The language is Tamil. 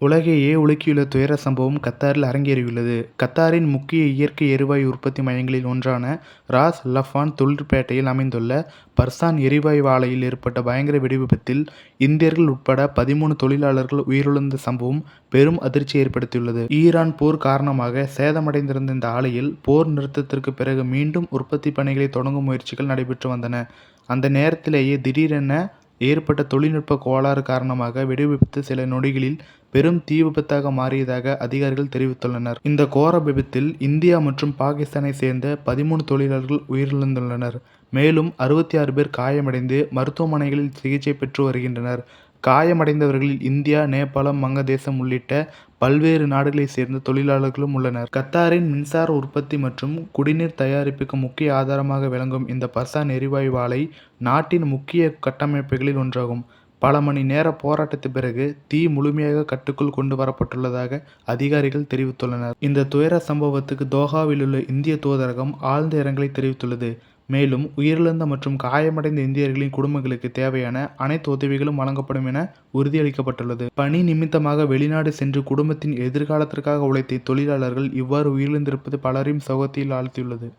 உலகையே உலுக்கியுள்ள துயர சம்பவம் கத்தாரில் அரங்கேறியுள்ளது. கத்தாரின் முக்கிய இயற்கை எரிவாயு உற்பத்தி மையங்களில் ஒன்றான ராஸ் லஃபான் தொழிற்பேட்டையில் அமைந்துள்ள பர்சான் எரிவாயு ஆலையில் ஏற்பட்ட பயங்கர வெடிவிபத்தில் இந்தியர்கள் உட்பட 13 தொழிலாளர்கள் உயிரிழந்த சம்பவம் பெரும் அதிர்ச்சி ஏற்படுத்தியுள்ளது. ஈரான் போர் காரணமாக சேதமடைந்திருந்த இந்த ஆலையில் போர் நிறுத்தத்திற்கு பிறகு மீண்டும் உற்பத்தி பணிகளை தொடங்கும் முயற்சிகள் நடைபெற்று வந்தன. அந்த நேரத்திலேயே திடீரென ஏற்பட்ட தொழில்நுட்ப கோளாறு காரணமாக வெடிவிபத்து சில நொடிகளில் பெரும் தீ விபத்தாக மாறியதாக அதிகாரிகள் தெரிவித்துள்ளனர். இந்த கோர விபத்தில் இந்தியா மற்றும் பாகிஸ்தானை சேர்ந்த 13 தொழிலாளர்கள் உயிரிழந்துள்ளனர். மேலும் 66 பேர் காயமடைந்து மருத்துவமனைகளில் சிகிச்சை பெற்று வருகின்றனர். காயமடைந்தவர்களில் இந்தியா, நேபாளம், வங்கதேசம் உள்ளிட்ட பல்வேறு நாடுகளைச் சேர்ந்த தொழிலாளர்களும் உள்ளனர். கத்தாரின் மின்சார உற்பத்தி மற்றும் குடிநீர் தயாரிப்புக்கு முக்கிய ஆதாரமாக விளங்கும் இந்த பர்சான் எரிவாயு ஆலை நாட்டின் முக்கிய கட்டமைப்புகளில் ஒன்றாகும். பல மணி நேர போராட்டத்திற்கு பிறகு தீ முழுமையாக கட்டுக்குள் கொண்டு வரப்பட்டுள்ளதாக அதிகாரிகள் தெரிவித்துள்ளனர். இந்த துயர சம்பவத்துக்கு தோஹாவில் உள்ள இந்திய தூதரகம் ஆழ்ந்த இரங்கலை தெரிவித்துள்ளது. மேலும் உயிரிழந்த மற்றும் காயமடைந்த இந்தியர்களின் குடும்பங்களுக்கு தேவையான அனைத்து உதவிகளும் வழங்கப்படும் என உறுதியளிக்கப்பட்டுள்ளது. பணி நிமித்தமாக வெளிநாடு சென்று குடும்பத்தின் எதிர்காலத்திற்காக உழைத்த தொழிலாளர்கள் இவ்வாறு உயிரிழந்திருப்பது பலரையும் சோகத்தில் ஆழ்த்தியுள்ளது.